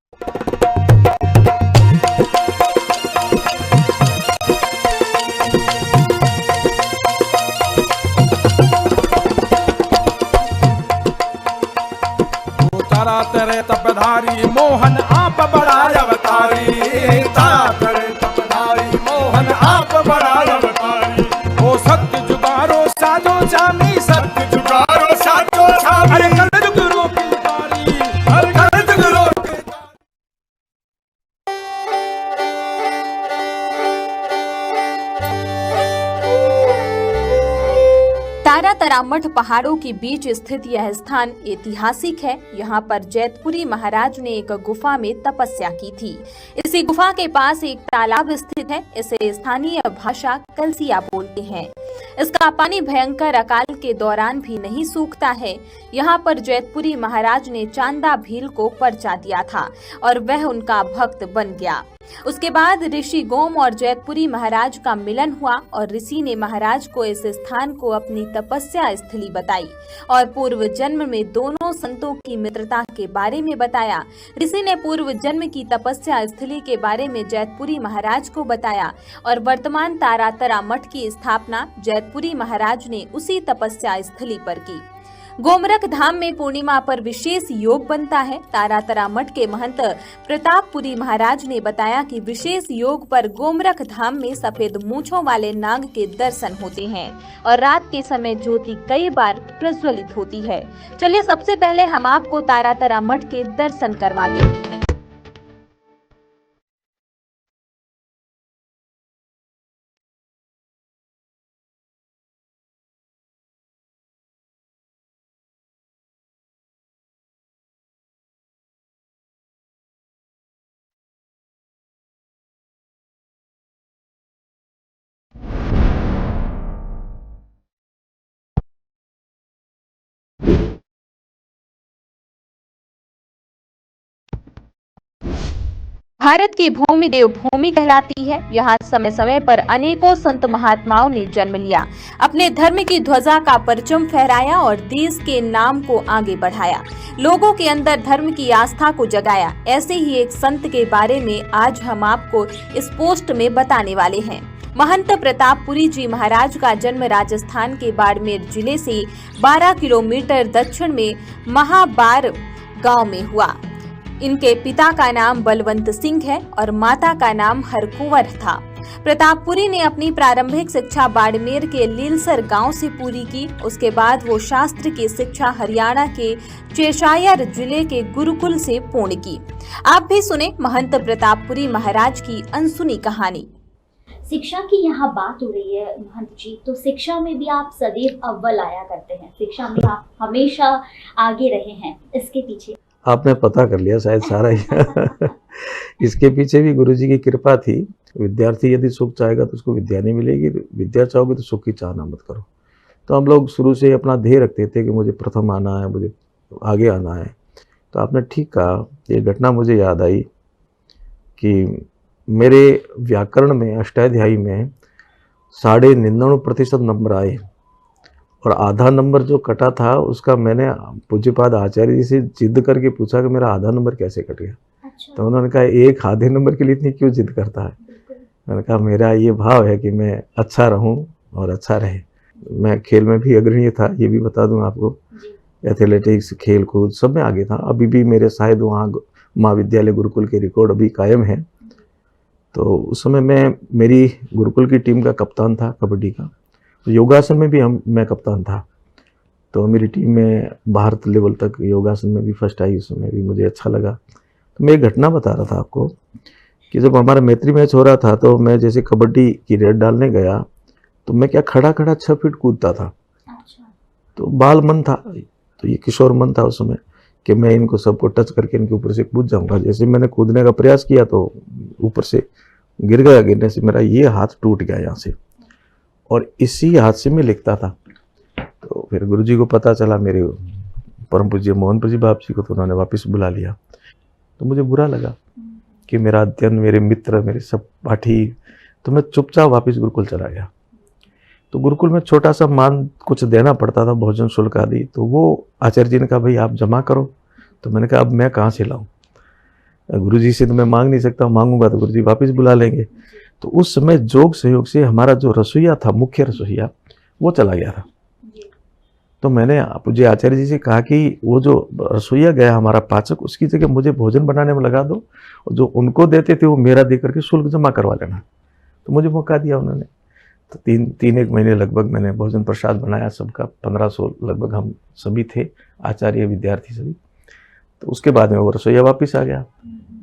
तारा तेरे तपधारी मोहन आप बड़ा अवतारी, तारा तेरे तपधारी मोहन आप बड़ा अवतारी। ओ सत्य जुगारो साधो जामी, सत्य जुगारो साधो जामी, अरे कलयुग रोक तारी, अरे कलयुग रोक। तारातरा मठ पहाड़ों के बीच स्थित यह स्थान ऐतिहासिक है। यहाँ पर जैतपुरी महाराज ने एक गुफा में तपस्या की थी। इसी गुफा के पास एक तालाब स्थित है। इसे स्थानीय भाषा कलसिया बोलते हैं। इसका पानी भयंकर अकाल के दौरान भी नहीं सूखता है। यहाँ पर जैतपुरी महाराज ने चांदा भील को पर्चा दिया था और वह उनका भक्त बन गया। उसके बाद ऋषि गोम और जैतपुरी महाराज का मिलन हुआ और ऋषि ने महाराज को इस स्थान को अपनी तपस्या स्थली बताई और पूर्व जन्म में दोनों संतों की मित्रता के बारे में बताया। ऋषि ने पूर्व जन्म की तपस्या स्थली के बारे में जैतपुरी महाराज को बताया और वर्तमान तारातरा मठ की स्थापना जैतपुरी महाराज ने उसी तपस्या स्थली पर की। गोमरख धाम में पूर्णिमा पर विशेष योग बनता है। तारातरा मठ के महंत प्रतापपुरी महाराज ने बताया कि विशेष योग पर गोमरख धाम में सफेद मूंछों वाले नाग के दर्शन होते हैं और रात के समय ज्योति कई बार प्रज्वलित होती है। चलिए सबसे पहले हम आपको तारातरा मठ के दर्शन करवाते हैं। भारत की भूमि देवभूमि कहलाती है। यहाँ समय समय पर अनेकों संत महात्माओं ने जन्म लिया, अपने धर्म की ध्वजा का परचम फहराया और देश के नाम को आगे बढ़ाया, लोगों के अंदर धर्म की आस्था को जगाया। ऐसे ही एक संत के बारे में आज हम आपको इस पोस्ट में बताने वाले हैं। महंत प्रतापपुरी जी महाराज का जन्म राजस्थान के बाड़मेर जिले से 12 किलोमीटर दक्षिण में महाबार गांव में हुआ। इनके पिता का नाम बलवंत सिंह है और माता का नाम हरकुंवर था। प्रतापपुरी ने अपनी प्रारंभिक शिक्षा बाड़मेर के लीलसर गांव से पूरी की। उसके बाद वो शास्त्र की शिक्षा हरियाणा के चेशायर जिले के गुरुकुल से पूर्ण की। आप भी सुने महंत प्रतापपुरी महाराज की अनसुनी कहानी। शिक्षा की यहाँ बात हो रही है महंत जी, तो शिक्षा में भी आप सदैव अव्वल आया करते हैं, शिक्षा में आप हमेशा आगे रहे हैं। इसके पीछे आपने पता कर लिया शायद सारा ही इसके पीछे भी गुरुजी की कृपा थी। विद्यार्थी यदि सुख चाहेगा तो उसको विद्या नहीं मिलेगी, विद्या चाहोगे तो सुख की चाहना मत करो। तो हम लोग शुरू से अपना ध्येय रखते थे कि मुझे प्रथम आना है, मुझे आगे आना है। तो आपने ठीक कहा। ये घटना मुझे याद आई कि मेरे व्याकरण में अष्टाध्यायी में 99.99% नंबर आए और आधा नंबर जो कटा था उसका मैंने पूज्यपाद आचार्य जी से जिद करके पूछा कि मेरा आधा नंबर कैसे कट गया। अच्छा। तो उन्होंने कहा एक आधे नंबर के लिए इतनी क्यों जिद करता है। मैंने कहा मेरा ये भाव है कि मैं अच्छा रहूं और अच्छा रहे। मैं खेल में भी अग्रणी था, ये भी बता दूं आपको। एथलेटिक्स, खेल कूद सब में आगे था। अभी भी मेरे शायद वहाँ महाविद्यालय गुरुकुल के रिकॉर्ड अभी कायम है। तो उस समय मेरी गुरुकुल की टीम का कप्तान था कबड्डी का। तो योगासन में भी मैं कप्तान था। तो मेरी टीम में भारत लेवल तक योगासन में भी फर्स्ट आई। उसमें भी मुझे अच्छा लगा। तो मैं एक घटना बता रहा था आपको कि जब हमारा मैत्री मैच हो रहा था तो मैं जैसे कबड्डी की रेड डालने गया तो मैं क्या खड़ा 6 फीट कूदता था। अच्छा। तो बाल मन था, तो ये किशोर मन था उस समय कि मैं इनको सबको टच करके इनके ऊपर से कूद जाऊंगा। जैसे मैंने कूदने का प्रयास किया तो ऊपर से गिर गया। गिरने से मेरा ये हाथ टूट गया यहाँ से और इसी हाथ से मैं लिखता था। तो फिर गुरुजी को पता चला, मेरे परम पूज्य मोहन प्रजी बाप जी को, तो उन्होंने वापस बुला लिया। तो मुझे बुरा लगा कि मेरा अध्ययन, मेरे मित्र, मेरे सब पाठी, तो मैं चुपचाप वापस गुरुकुल चला गया। तो गुरुकुल में छोटा सा मान कुछ देना पड़ता था, भोजन शुल्क आदि। तो वो आचार्य जी ने कहा भाई आप जमा करो। तो मैंने कहा अब मैं कहाँ से लाऊं। गुरुजी से तो मैं मांग नहीं सकता, मांगूंगा तो गुरुजी वापस बुला लेंगे। तो उस समय जोग सहयोग से हमारा जो रसोइया था, मुख्य रसोइया, वो चला गया था। तो मैंने पूज्य आचार्य जी से कहा कि वो जो रसोइया गया हमारा पाचक, उसकी जगह मुझे भोजन बनाने में लगा दो, और जो उनको देते थे वो मेरा दे करके शुल्क जमा करवा लेना। तो मुझे मौका दिया उन्होंने। तो तीन एक महीने लगभग मैंने भोजन प्रसाद बनाया सबका, 1500 लगभग हम सभी थे, आचार्य विद्यार्थी सभी। तो उसके बाद में वो रसोइया वापस आ गया।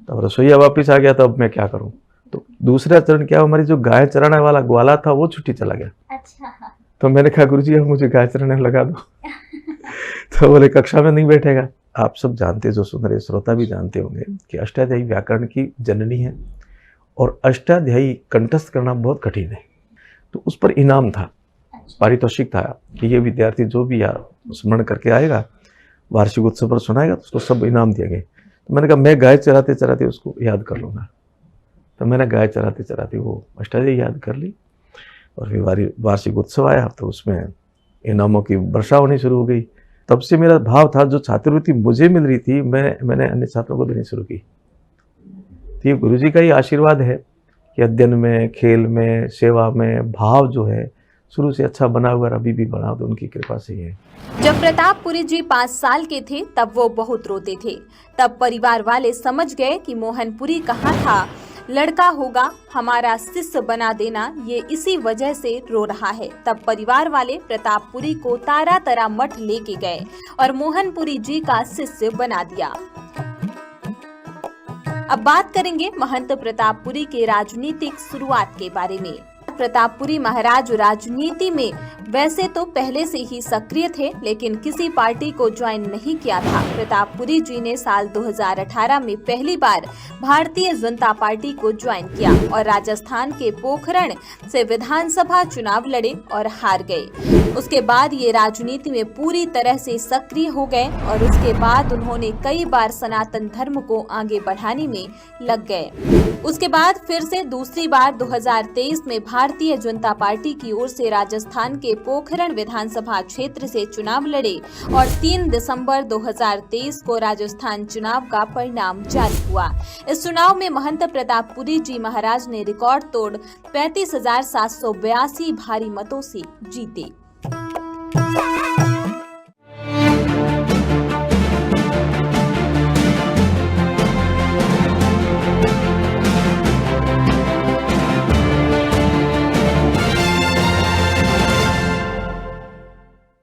तब रसोइया वापस आ गया तो अब मैं क्या करूं। तो दूसरा चरण क्या, हमारी जो गाय चराने वाला ग्वाला था वो छुट्टी चला गया। अच्छा। तो मैंने कहा गुरुजी अब मुझे गाय चराने लगा दो। तो बोले कक्षा में नहीं बैठेगा। आप सब जानते, जो सुन रहे श्रोता भी जानते होंगे कि अष्टाध्यायी व्याकरण की जननी है, और अष्टाध्यायी कंठस्थ करना बहुत कठिन है। तो उस पर इनाम था, पारितोषिक था कि ये विद्यार्थी जो भी स्मरण करके आएगा, वार्षिक उत्सव पर सुनाएगा, तो उसको सब इनाम दिए गए। तो मैंने कहा मैं गाय चराते चराते उसको याद कर लूँगा। तो मैंने गाय चराते चराते वो अष्टाध्यायी याद कर ली, और फिर वार्षिक उत्सव आया तो उसमें इनामों की वर्षा होनी शुरू हो गई। तब से मेरा भाव था, जो छात्रवृत्ति मुझे मिल रही थी मैंने अन्य छात्रों को देनी शुरू की। तो ये गुरुजी का ही आशीर्वाद है कि अध्ययन में, खेल में, सेवा में भाव जो है शुरू से अच्छा बना हुआ, अभी भी बना, तो उनकी कृपा से ही है। जब प्रतापपुरी जी 5 साल के थे तब वो बहुत रोते थे। तब परिवार वाले समझ गए कि मोहनपुरी कहाँ था, लड़का होगा, हमारा शिष्य बना देना, ये इसी वजह से रो रहा है। तब परिवार वाले प्रतापपुरी को तारा मठ लेके गए और मोहनपुरी जी का शिष्य बना दिया। अब बात करेंगे महंत प्रतापपुरी के राजनीतिक शुरुआत के बारे में। प्रतापपुरी महाराज राजनीति में वैसे तो पहले से ही सक्रिय थे, लेकिन किसी पार्टी को ज्वाइन नहीं किया था। प्रतापपुरी जी ने साल 2018 में पहली बार भारतीय जनता पार्टी को ज्वाइन किया और राजस्थान के पोखरण से विधानसभा चुनाव लड़े और हार गए। उसके बाद ये राजनीति में पूरी तरह से सक्रिय हो गए और उसके बाद उन्होंने कई बार सनातन धर्म को आगे बढ़ाने में लग गए। उसके बाद फिर से दूसरी बार 2023 में भारतीय जनता पार्टी की ओर से राजस्थान के पोखरण विधानसभा क्षेत्र से चुनाव लड़े और 3 दिसंबर 2023 को राजस्थान चुनाव का परिणाम जारी हुआ। इस चुनाव में महंत प्रतापपुरी जी महाराज ने रिकॉर्ड तोड़ 35,782 भारी मतों से जीते।